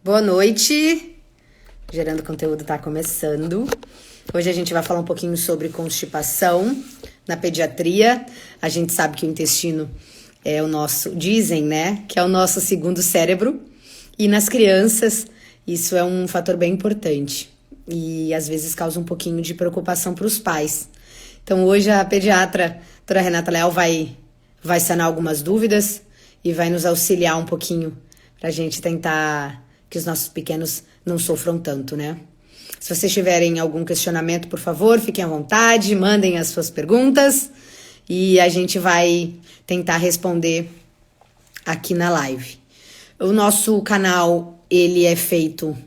Boa noite. Gerando Conteúdo está começando. Hoje a gente vai falar um pouquinho sobre constipação na pediatria. A gente sabe que o intestino é o nosso, dizem, né, que é o nosso segundo cérebro. E nas crianças, isso é um fator bem importante. E às vezes causa um pouquinho de preocupação para os pais. Então hoje a pediatra, a doutora Renata Leal, vai sanar algumas dúvidas e vai nos auxiliar um pouquinho para a gente tentar que os nossos pequenos não sofram tanto, né? Se vocês tiverem algum questionamento, por favor, fiquem à vontade, mandem as suas perguntas e a gente vai tentar responder aqui na live. O nosso canal, ele é feito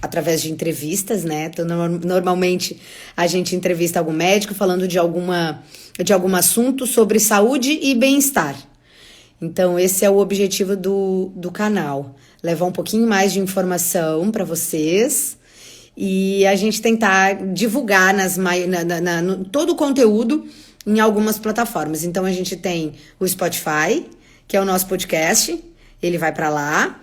através de entrevistas, né? Então, normalmente a gente entrevista algum médico falando de algum assunto sobre saúde e bem-estar. Então, esse é o objetivo do canal. Levar um pouquinho mais de informação para vocês e a gente tentar divulgar todo o conteúdo em algumas plataformas. Então, a gente tem o Spotify, que é o nosso podcast, ele vai para lá.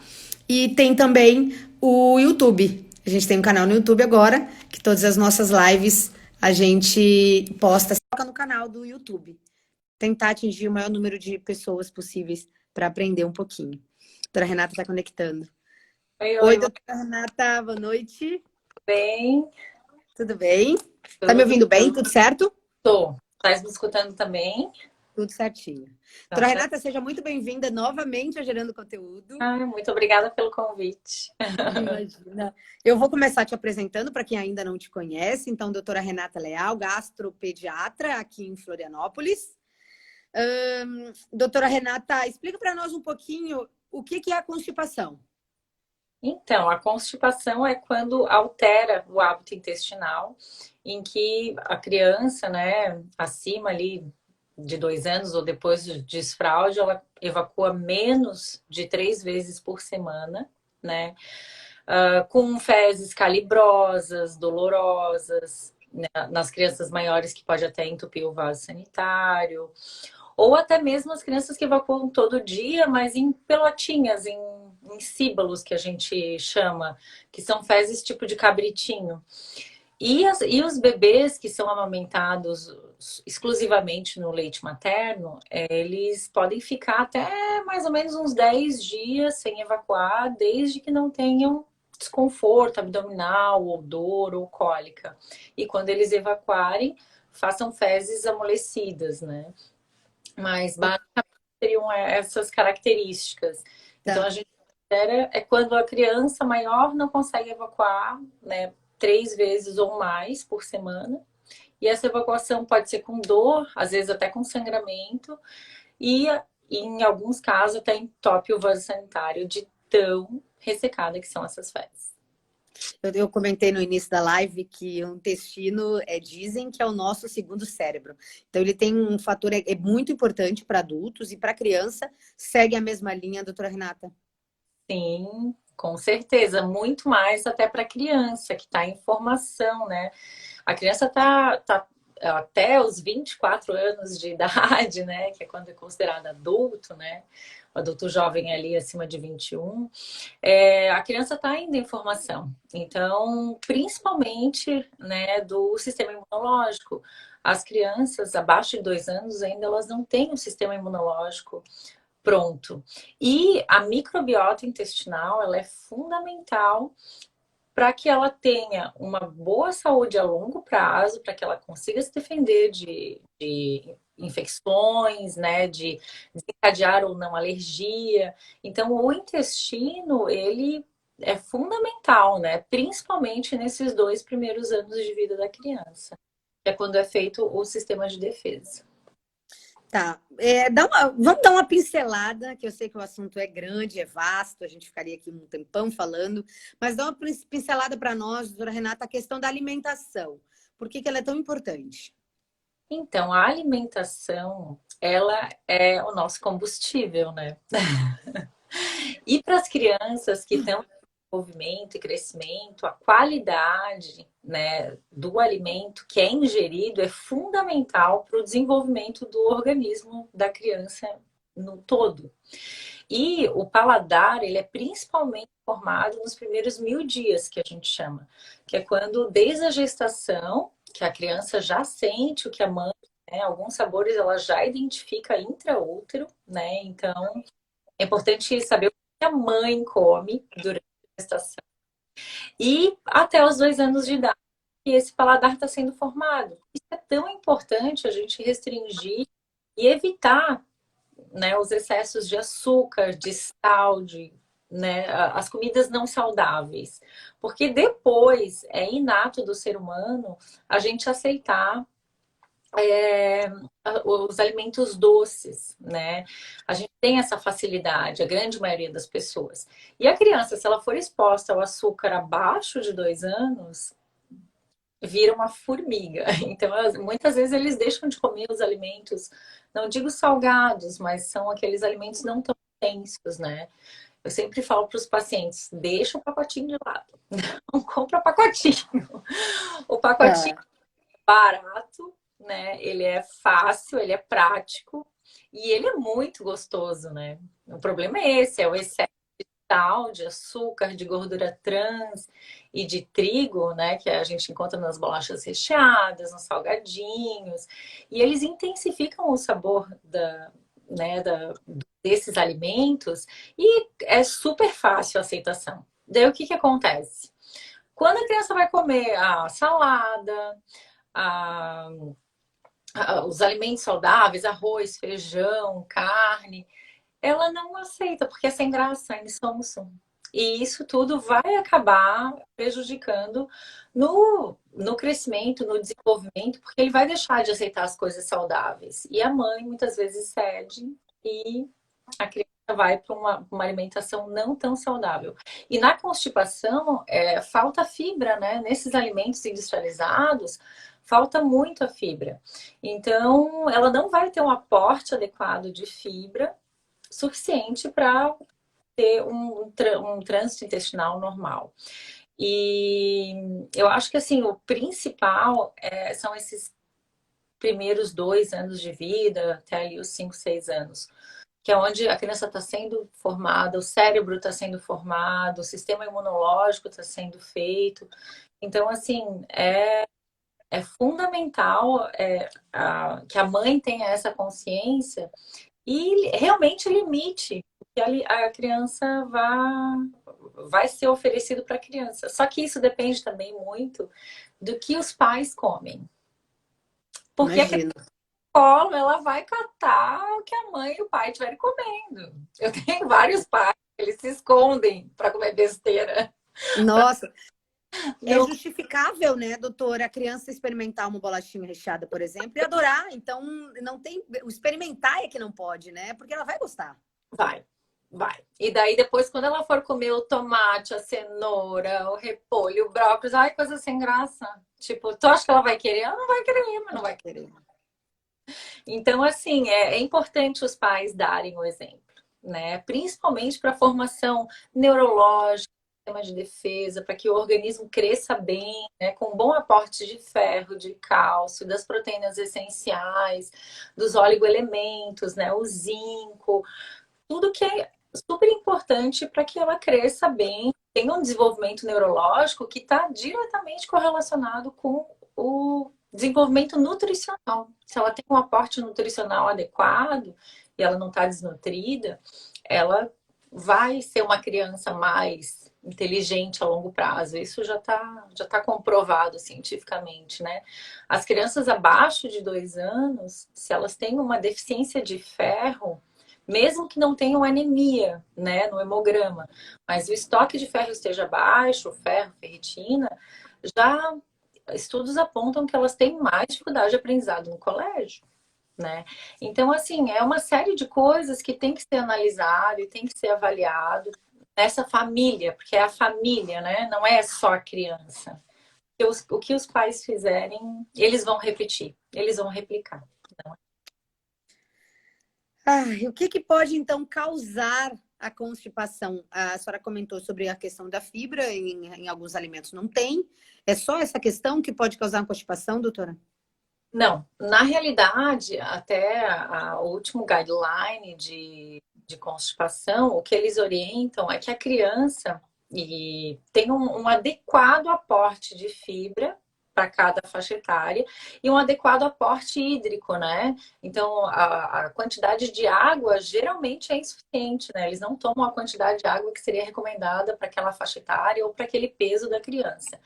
E tem também o YouTube. A gente tem um canal no YouTube agora, que todas as nossas lives a gente posta no canal do YouTube. Tentar atingir o maior número de pessoas possíveis para aprender um pouquinho. A doutora Renata está conectando. Oi, doutora Renata, boa noite. Bem. Tudo bem? Tá me ouvindo bem? Tudo certo? Tô. Tá me escutando também? Tudo certinho. Doutora Renata, seja muito bem-vinda novamente a Gerando Conteúdo. Muito obrigada pelo convite. Imagina. Eu vou começar te apresentando para quem ainda não te conhece. Então, doutora Renata Leal, gastropediatra aqui em Florianópolis. Doutora Renata, explica para nós um pouquinho o que é a constipação. Então, a constipação é quando altera o hábito intestinal, em que a criança, né, acima ali de 2 anos ou depois do desfraude, ela evacua menos de 3 vezes por semana, né? Com fezes calibrosas, dolorosas, né? Nas crianças maiores que pode até entupir o vaso sanitário, ou até mesmo as crianças que evacuam todo dia, mas em pelotinhas, em síbalos que a gente chama, que são fezes tipo de cabritinho. E os bebês que são amamentados exclusivamente no leite materno, eles podem ficar até mais ou menos uns 10 dias sem evacuar, desde que não tenham desconforto abdominal, ou dor, ou cólica. E quando eles evacuarem, façam fezes amolecidas, né? Mas basicamente seriam essas características. Então a gente considera quando a criança maior não consegue evacuar, né, 3 vezes ou mais por semana. E essa evacuação pode ser com dor, às vezes até com sangramento, e em alguns casos até entope o vaso sanitário de tão ressecada que são essas fezes. Eu comentei no início da live que o intestino dizem que é o nosso segundo cérebro. Então ele tem um fator muito importante para adultos e para criança. Segue a mesma linha, doutora Renata? Sim, com certeza, muito mais até para criança que está em formação, né? A criança tá até os 24 anos de idade, né? Que é quando é considerado adulto, né? O adulto jovem ali acima de 21. A criança está ainda em formação. Então, principalmente, né, do sistema imunológico. As crianças abaixo de 2 anos ainda elas não têm um sistema imunológico pronto. E a microbiota intestinal, ela é fundamental para que ela tenha uma boa saúde a longo prazo, para que ela consiga se defender de infecções, né, de desencadear ou não alergia. Então, o intestino, ele é fundamental, né, principalmente nesses 2 primeiros anos de vida da criança, que é quando é feito o sistema de defesa. Tá. Vamos dar uma pincelada, que eu sei que o assunto é grande, é vasto, a gente ficaria aqui um tempão falando, mas dá uma pincelada para nós, doutora Renata, a questão da alimentação. Por que ela é tão importante? Então, a alimentação, ela é o nosso combustível, né? E para as crianças que estão em desenvolvimento e crescimento, a qualidade, né, do alimento que é ingerido é fundamental para o desenvolvimento do organismo da criança no todo. E o paladar, ele é principalmente formado nos primeiros 1000 dias, que a gente chama, que é quando, desde a gestação, que a criança já sente o que a mãe, né, alguns sabores ela já identifica intraútero, né? Então, é importante saber o que a mãe come durante a gestação. E até os 2 anos de idade, que esse paladar está sendo formado. Isso é tão importante a gente restringir e evitar, né, os excessos de açúcar, de sal, né, as comidas não saudáveis. Porque depois é inato do ser humano a gente aceitar é, os alimentos doces, né? A gente tem essa facilidade, a grande maioria das pessoas. E a criança, se ela for exposta ao açúcar abaixo de 2 anos, vira uma formiga. Então, muitas vezes eles deixam de comer os alimentos, não digo salgados, mas são aqueles alimentos não tão intensos, né? Eu sempre falo para os pacientes, deixa o pacotinho de lado, não compra pacotinho. O pacotinho Ah, é barato, né? Ele é fácil, ele é prático e ele é muito gostoso, né? O problema é esse, é o excesso sal, de açúcar, de gordura trans e de trigo, né, que a gente encontra nas bolachas recheadas, nos salgadinhos, e eles intensificam o sabor né, desses alimentos e é super fácil a aceitação. Daí o que que acontece? Quando a criança vai comer a salada, a, os alimentos saudáveis, arroz, feijão, carne, ela não aceita, porque é sem graça, é insonso. E isso tudo vai acabar prejudicando no crescimento, no desenvolvimento, porque ele vai deixar de aceitar as coisas saudáveis. E a mãe muitas vezes cede e a criança vai para uma alimentação não tão saudável. E na constipação, falta fibra, né? Nesses alimentos industrializados, falta muito a fibra. Então, ela não vai ter um aporte adequado de fibra suficiente para ter um trânsito intestinal normal. E eu acho que assim, o principal são esses primeiros 2 anos de vida, até ali os 5, 6 anos, que é onde a criança está sendo formada, o cérebro está sendo formado, o sistema imunológico está sendo feito. Então, assim, é fundamental que a mãe tenha essa consciência e realmente limite o que a criança vai ser oferecido para a criança. Só que isso depende também muito do que os pais comem. Porque a criança imagino. come, ela vai catar o que a mãe e o pai estiverem comendo. Eu tenho vários pais, eles se escondem para comer besteira. Nossa, é Não justificável, né, doutora, a criança experimentar uma bolachinha recheada, por exemplo, e adorar. Então, não tem. O experimentar é que não pode, né? Porque ela vai gostar. vai. Vai. E daí depois, quando ela for comer o tomate, a cenoura, o repolho, o brócolis, ai, coisa sem graça. Tipo, tu acha que ela vai querer? Ela não vai querer, mas Não não vai vai. querer. Então, assim, é importante os pais darem o exemplo, né? Principalmente para a formação neurológica, sistema de defesa, para que o organismo cresça bem, né? Com um bom aporte de ferro, de cálcio, das proteínas essenciais, dos oligoelementos, né? O zinco, tudo que é super importante para que ela cresça bem, tenha um desenvolvimento neurológico que está diretamente correlacionado com o desenvolvimento nutricional. Se ela tem um aporte nutricional adequado e ela não está desnutrida, ela vai ser uma criança mais inteligente a longo prazo. Isso já tá comprovado cientificamente, né? As crianças abaixo de 2 anos, se elas têm uma deficiência de ferro, mesmo que não tenham anemia, né, no hemograma, mas o estoque de ferro esteja baixo, ferro, ferritina, já estudos apontam que elas têm mais dificuldade de aprendizado no colégio, né? Então, assim, é uma série de coisas que tem que ser analisado e tem que ser avaliado nessa família, porque é a família, né? Não é só a criança. O que os pais fizerem, eles vão repetir, eles vão replicar. Ah, e o que que pode, então, causar a constipação? A senhora comentou sobre a questão da fibra, em alguns alimentos não tem. É só essa questão que pode causar uma constipação, doutora? Não, na realidade, até o último guideline de constipação, o que eles orientam é que a criança tem um adequado aporte de fibra para cada faixa etária e um adequado aporte hídrico, né? Então, a quantidade de água geralmente é insuficiente, né? Eles não tomam a quantidade de água que seria recomendada para aquela faixa etária ou para aquele peso da criança.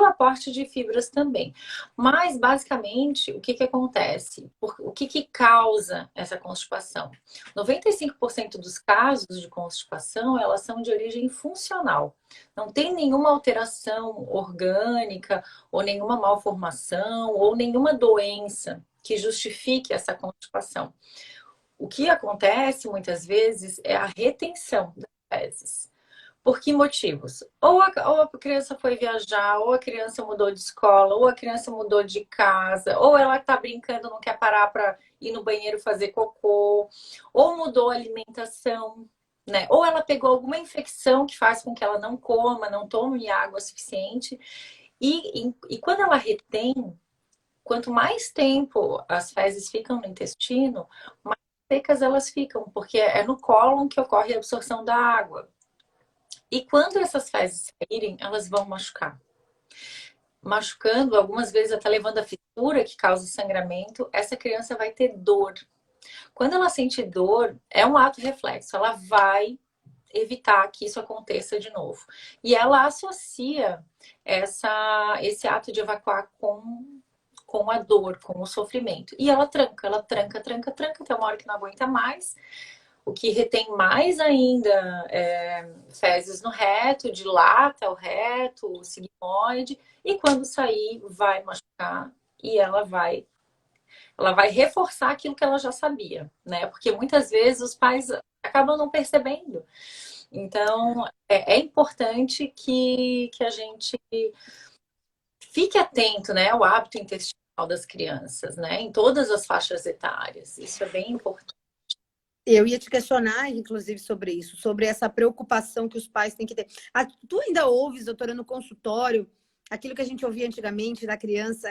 O aporte de fibras também. Mas, basicamente, o que acontece? O que causa essa constipação? 95% dos casos de constipação, elas são de origem funcional. Não tem nenhuma alteração orgânica, ou nenhuma malformação, ou nenhuma doença que justifique essa constipação. O que acontece, muitas vezes, é a retenção das fezes. Por que motivos? Ou a criança foi viajar, ou a criança mudou de escola, ou a criança mudou de casa, ou ela está brincando, não quer parar para ir no banheiro fazer cocô, ou mudou a alimentação, né? Ou ela pegou alguma infecção que faz com que ela não coma, não tome água suficiente. E quando ela retém, quanto mais tempo as fezes ficam no intestino, mais secas elas ficam, porque é no cólon que ocorre a absorção da água. E quando essas fezes saírem, elas vão machucar. Machucando, algumas vezes até levando a fissura que causa sangramento, essa criança vai ter dor. Quando ela sente dor, é um ato reflexo, ela vai evitar que isso aconteça de novo. E ela associa esse ato de evacuar com a dor, com o sofrimento. E ela tranca, até uma hora que não aguenta mais. O que retém mais ainda fezes no reto, dilata o reto, o sigmoide, e quando sair, vai machucar e ela vai reforçar aquilo que ela já sabia, né? Porque muitas vezes os pais acabam não percebendo. Então, é importante que a gente fique atento, né, ao hábito intestinal das crianças, né, em todas as faixas etárias. Isso é bem importante. Eu ia te questionar, inclusive, sobre isso, sobre essa preocupação que os pais têm que ter. Tu ainda ouves, doutora, no consultório, aquilo que a gente ouvia antigamente da criança,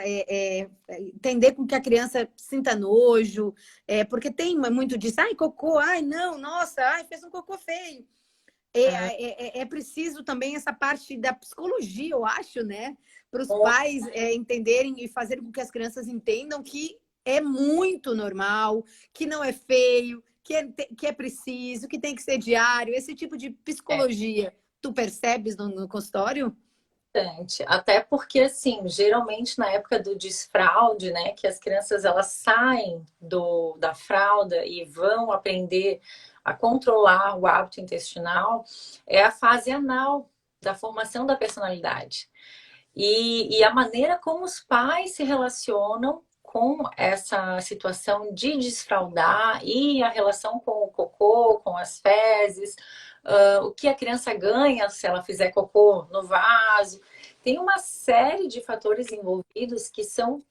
entender com que a criança sinta nojo, porque tem muito disso, ai, cocô, ai, não, nossa, ai, fez um cocô feio. É preciso também essa parte da psicologia, eu acho, né? Para os pais entenderem e fazerem com que as crianças entendam que é muito normal, que não é feio, que é preciso, que tem que ser diário, esse tipo de psicologia. Tu percebes no consultório? Até porque, assim, geralmente na época do desfraude, né, que as crianças elas saem da fralda e vão aprender a controlar o hábito intestinal, é a fase anal da formação da personalidade. E a maneira como os pais se relacionam com essa situação de desfraldar e a relação com o cocô, com as fezes, o que a criança ganha se ela fizer cocô no vaso. Tem uma série de fatores envolvidos que são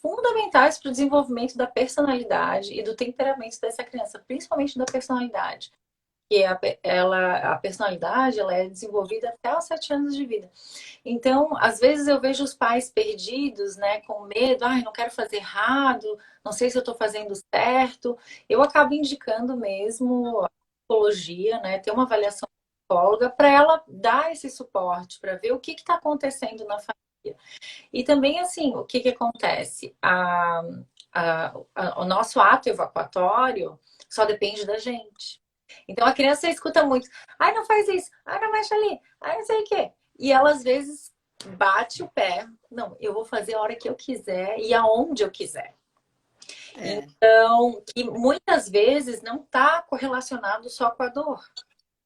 fundamentais para o desenvolvimento da personalidade e do temperamento dessa criança, principalmente da personalidade. Que a personalidade ela é desenvolvida até os 7 anos de vida. Então, às vezes eu vejo os pais perdidos, né, com medo, ai, não quero fazer errado, não sei se eu estou fazendo certo. Eu acabo indicando mesmo a psicologia, né, ter uma avaliação psicóloga para ela dar esse suporte, para ver o que está acontecendo na família. E também, assim, o que acontece? O nosso ato evacuatório só depende da gente. Então a criança escuta muito, ai, não faz isso, ai, não mexe ali, ai, não sei o quê. E ela às vezes bate o pé, não, eu vou fazer a hora que eu quiser e aonde eu quiser. Então, que muitas vezes não está correlacionado só com a dor,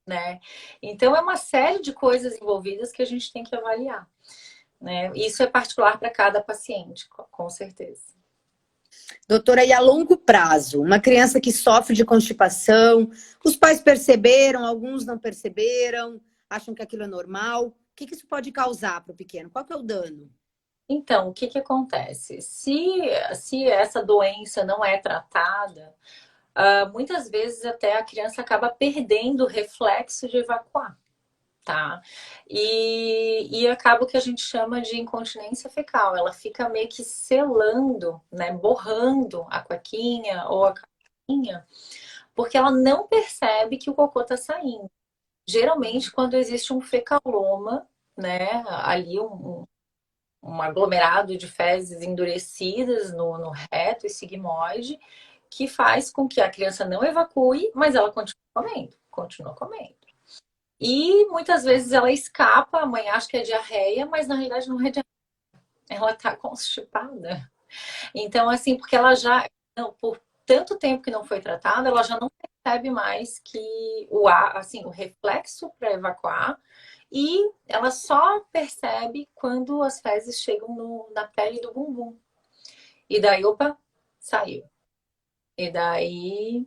né? Então é uma série de coisas envolvidas que a gente tem que avaliar, né? Isso é particular para cada paciente, com certeza. Doutora, e a longo prazo, uma criança que sofre de constipação, os pais perceberam, alguns não perceberam, acham que aquilo é normal. O que isso pode causar para o pequeno? Qual que é o dano? Então, o que acontece? Se essa doença não é tratada, muitas vezes até a criança acaba perdendo o reflexo de evacuar, tá? E acaba o que a gente chama de incontinência fecal. Ela fica meio que selando, né? Borrando a cuequinha ou a calcinha porque ela não percebe que o cocô está saindo. Geralmente, quando existe um fecaloma, né, ali um aglomerado de fezes endurecidas no reto e sigmoide, que faz com que a criança não evacue, mas ela continua comendo, continua comendo. E muitas vezes ela escapa, a mãe acha que é diarreia, mas na realidade não é diarreia, ela tá constipada. Então, assim, porque ela já, não, por tanto tempo que não foi tratada, ela já não percebe mais que o ar, assim, o reflexo para evacuar, e ela só percebe quando as fezes chegam na pele do bumbum. E daí, opa, saiu. E daí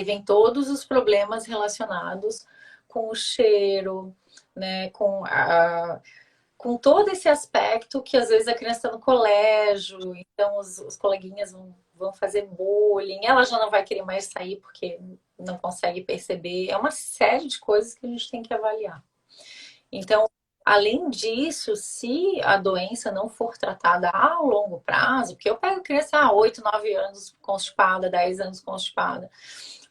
vem todos os problemas relacionados com o cheiro, né, com todo esse aspecto que às vezes a criança está no colégio, então os coleguinhas vão fazer bullying, ela já não vai querer mais sair porque não consegue perceber. É uma série de coisas que a gente tem que avaliar. Então, além disso, se a doença não for tratada a longo prazo, porque eu pego criança há 8, 9 anos constipada, 10 anos constipada,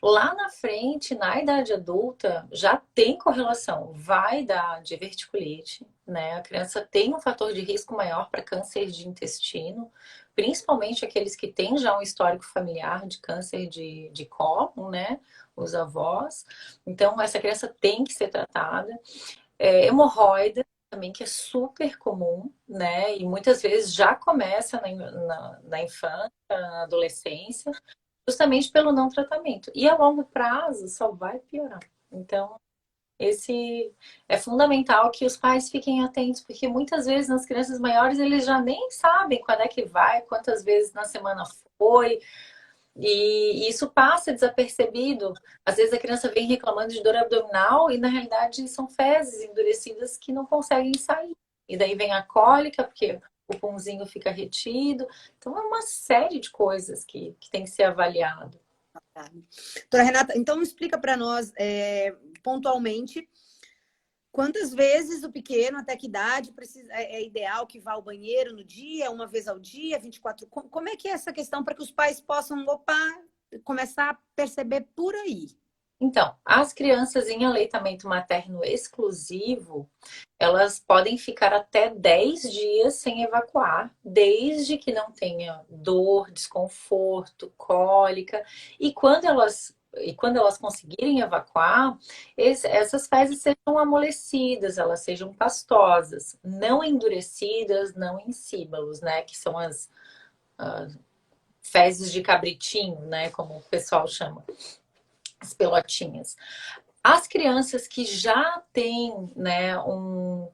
lá na frente, na idade adulta, já tem correlação. Vai dar diverticulite, né? A criança tem um fator de risco maior para câncer de intestino, principalmente aqueles que têm já um histórico familiar de câncer de cólon, né? Os avós. Então, essa criança tem que ser tratada. Hemorroida também, que é super comum, né? E muitas vezes já começa na infância, na adolescência, justamente pelo não tratamento. E a longo prazo só vai piorar. Então, esse é fundamental que os pais fiquem atentos, porque muitas vezes nas crianças maiores eles já nem sabem quando é que vai, quantas vezes na semana foi, e isso passa desapercebido. Às vezes a criança vem reclamando de dor abdominal e na realidade são fezes endurecidas que não conseguem sair. E daí vem a cólica, porque o punzinho fica retido. Então é uma série de coisas que tem que ser avaliado. Doutora Renata, então explica para nós pontualmente quantas vezes o pequeno, até que idade, é ideal que vá ao banheiro no dia, uma vez ao dia, 24. Como é que é essa questão para que os pais possam, começar a perceber por aí? Então, as crianças em aleitamento materno exclusivo, elas podem ficar até 10 dias sem evacuar, desde que não tenha dor, desconforto, cólica. E quando elas conseguirem evacuar, essas fezes sejam amolecidas, elas sejam pastosas, não endurecidas, não em síbalos, né? Que são as fezes de cabritinho, né? Como o pessoal chama, as pelotinhas. As crianças que já têm, né,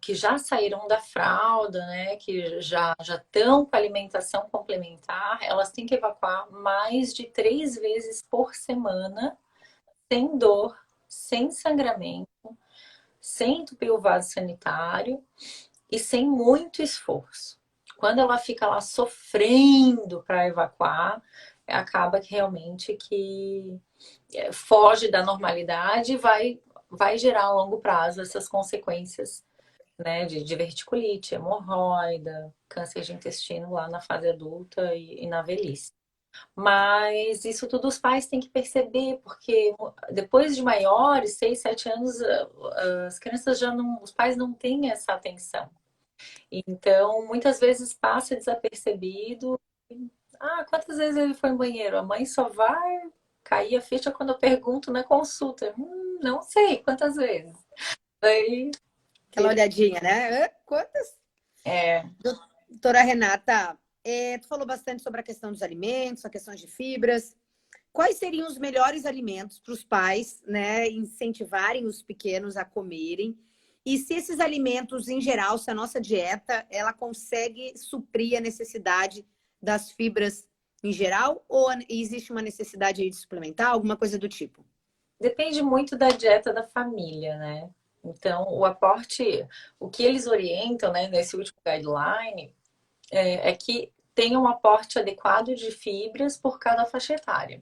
que já saíram da fralda, né, que já estão com alimentação complementar, elas têm que evacuar mais de 3 vezes por semana, sem dor, sem sangramento, sem entupir o vaso sanitário e sem muito esforço. Quando ela fica lá sofrendo para evacuar, acaba que realmente que foge da normalidade e vai gerar a longo prazo essas consequências, né, de diverticulite, hemorroida, câncer de intestino lá na fase adulta e na velhice. Mas isso tudo os pais têm que perceber, porque depois de maiores, 6, 7 anos, as crianças já não, os pais não têm essa atenção. Então, muitas vezes passa desapercebido. Ah, quantas vezes ele foi no banheiro? A mãe só vai cair a ficha quando eu pergunto na consulta. Não sei quantas vezes. Aí, Aquela olhadinha, né? Quantas? é, Doutora Renata, tu falou bastante sobre a questão dos alimentos, a questão de fibras. Quais seriam os melhores alimentos para os pais, né, incentivarem os pequenos a comerem? E se esses alimentos, em geral, se a nossa dieta, ela consegue suprir a necessidade das fibras em geral? Ou existe uma necessidade aí de suplementar, alguma coisa do tipo? depende muito da dieta da família, né? Então, o que eles orientam, né, nesse último guideline, é que tenha um aporte adequado de fibras por cada faixa etária.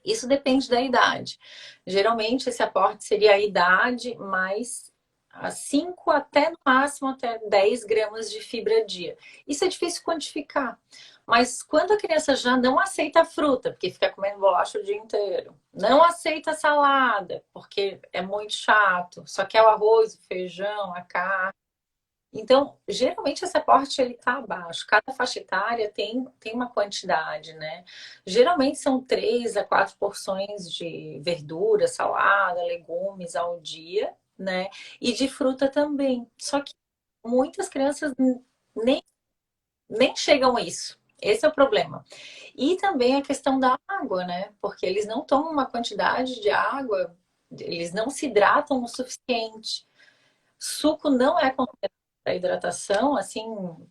Isso depende da idade. Geralmente, esse aporte seria a idade mais 5 até no máximo até 10 gramas de fibra dia. Isso é difícil quantificar, Mas quando a criança já não aceita fruta, porque fica comendo bolacha o dia inteiro, não aceita salada, porque é muito chato, só quer o arroz, o feijão, a carne. Então, geralmente esse aporte ele tá abaixo. Cada faixa etária tem uma quantidade, né? Geralmente são 3 a 4 porções de verdura, salada, legumes ao dia, né? E de fruta também. Só que muitas crianças nem, nem chegam a isso. Esse é o problema. E também a questão da água, né? Porque eles não tomam uma quantidade de água, eles não se hidratam o suficiente. Suco não é da hidratação, assim,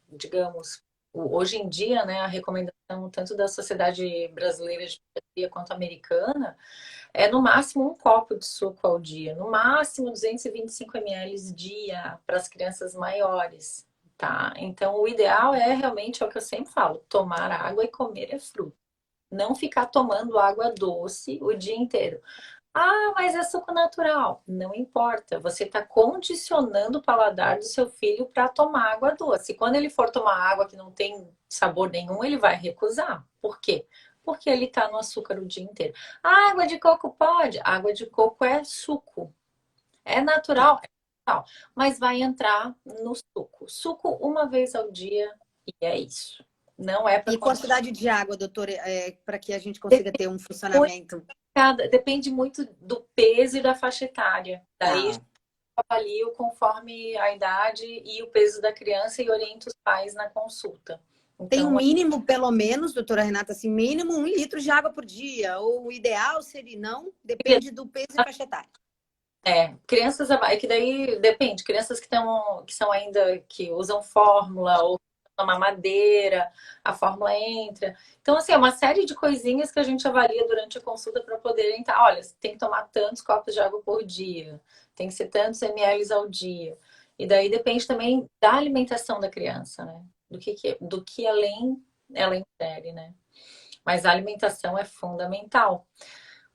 digamos, hoje em dia, né, a recomendação tanto da Sociedade Brasileira de Pediatria quanto americana é no máximo um copo de suco ao dia, no máximo 225 ml dia para as crianças maiores, tá? Então, o ideal é realmente é o que eu sempre falo, tomar água e comer é fruta. Não ficar tomando água doce o dia inteiro. Ah, mas é suco natural. Não importa. Você está condicionando o paladar do seu filho para tomar água doce. Quando ele for tomar água que não tem sabor nenhum, ele vai recusar. Por quê? Porque ele está no açúcar o dia inteiro. Ah, água de coco pode. Água de coco é suco. É natural, é natural. Mas vai entrar no suco. Suco uma vez ao dia e é isso. Não é para E consumir. quantidade de água, doutora, para que a gente consiga ter um funcionamento? Depende muito do peso e da faixa etária. Daí Ah. avalio conforme a idade e o peso da criança e oriento os pais na consulta. Tem um Então, mínimo, pelo menos, doutora Renata, assim, mínimo 1 litro de água por dia. Ou o ideal seria, não, depende do peso e faixa etária. crianças, é que daí depende, crianças que são ainda, que usam fórmula ou uma madeira, a fórmula entra. Então, assim, é uma série de coisinhas que a gente avalia durante a consulta para poder entrar. Olha, você tem que tomar tantos copos de água por dia, tem que ser tantos ml ao dia. E daí depende também da alimentação da criança, né? Do que além ela ingere, né? Mas a alimentação é fundamental.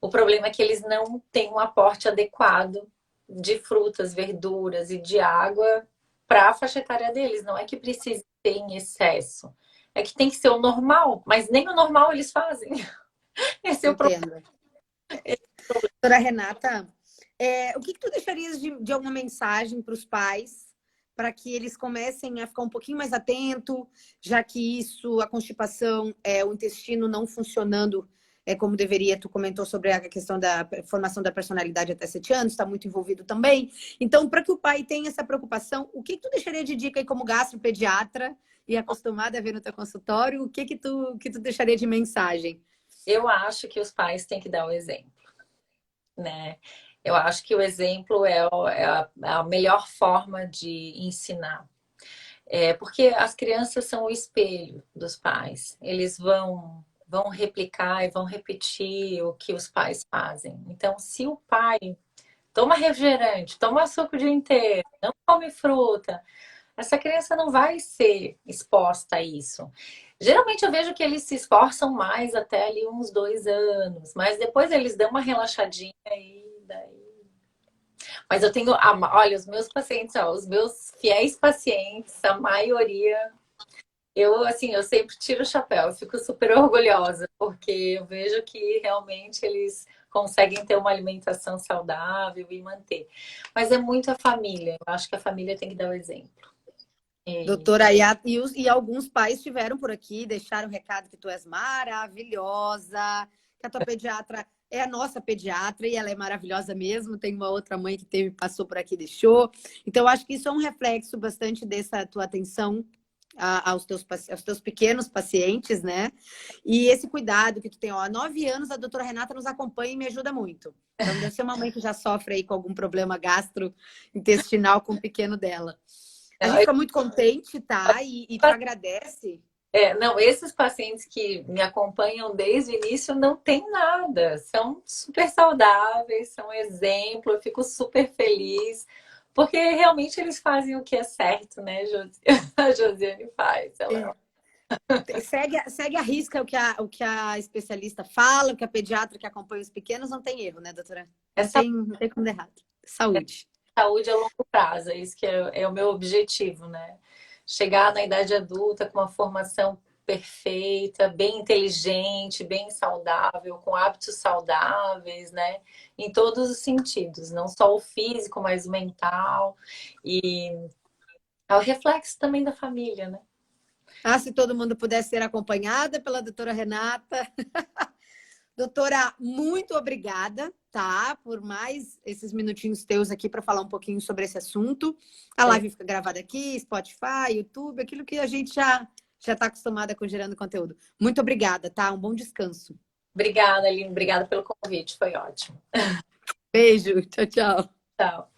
O problema é que eles não têm um aporte adequado de frutas, verduras e de água para a faixa etária deles. Não é que precise ter em excesso. É que tem que ser o normal, mas nem o normal eles fazem. Esse é o problema. Entendo. Doutora Renata, o que tu deixarias de alguma mensagem para os pais para que eles comecem a ficar um pouquinho mais atento, já que isso, a constipação, o intestino não funcionando como deveria, tu comentou sobre a questão da formação da personalidade até 7 anos, está muito envolvido também. Então, para que o pai tenha essa preocupação, o que tu deixaria de dica aí como gastropediatra e acostumada a ver no teu consultório, o que tu deixaria de mensagem? Eu acho que os pais têm que dar o exemplo, né? Eu acho que o exemplo é a melhor forma de ensinar. Porque as crianças são o espelho dos pais. Eles vão replicar e vão repetir o que os pais fazem. Então, se o pai toma refrigerante, toma suco o dia inteiro, não come fruta, essa criança não vai ser exposta a isso. Geralmente eu vejo que eles se esforçam mais até ali uns 2 anos, mas depois eles dão uma relaxadinha e daí. Mas eu tenho, olha, os meus pacientes, ó, os meus fiéis pacientes, a maioria assim, eu sempre tiro o chapéu, eu fico super orgulhosa, porque eu vejo que realmente eles conseguem ter uma alimentação saudável e manter. Mas é muito a família, eu acho que a família tem que dar o exemplo. Doutora, e alguns pais estiveram por aqui, deixaram o recado que tu és maravilhosa, que a tua pediatra é a nossa pediatra e ela é maravilhosa mesmo. Tem uma outra mãe que passou por aqui e deixou. Então, eu acho que isso é um reflexo bastante dessa tua atenção aos teus pequenos pacientes, né? E esse cuidado que tu tem, ó, há 9 anos a doutora Renata nos acompanha e me ajuda muito. Então, deve ser uma mãe que já sofre aí com algum problema gastrointestinal com o pequeno dela. A gente fica muito contente, tá? E te agradece. Não, esses pacientes que me acompanham desde o início não tem nada, são super saudáveis, são exemplo, eu fico super feliz, porque realmente eles fazem o que é certo, né, a Josiane faz. Segue a risca o que a especialista fala, o que a pediatra que acompanha os pequenos, não tem erro, né, doutora? Essa Não tem como dar errado. Saúde. saúde a longo prazo, é isso que é o meu objetivo, né? Chegar na idade adulta com uma formação perfeita, bem inteligente, bem saudável, com hábitos saudáveis, né? Em todos os sentidos, não só o físico, mas o mental. E é o reflexo também da família, né? Ah, se todo mundo pudesse ser acompanhada pela doutora Renata. Doutora, muito obrigada, tá? Por mais esses minutinhos teus aqui para falar um pouquinho sobre esse assunto. A live fica gravada aqui, Spotify, YouTube, aquilo que a gente já está acostumada com gerando conteúdo. Muito obrigada, tá? Um bom descanso. Obrigada, Aline. Obrigada pelo convite. Foi ótimo. Beijo. Tchau, tchau. Tchau.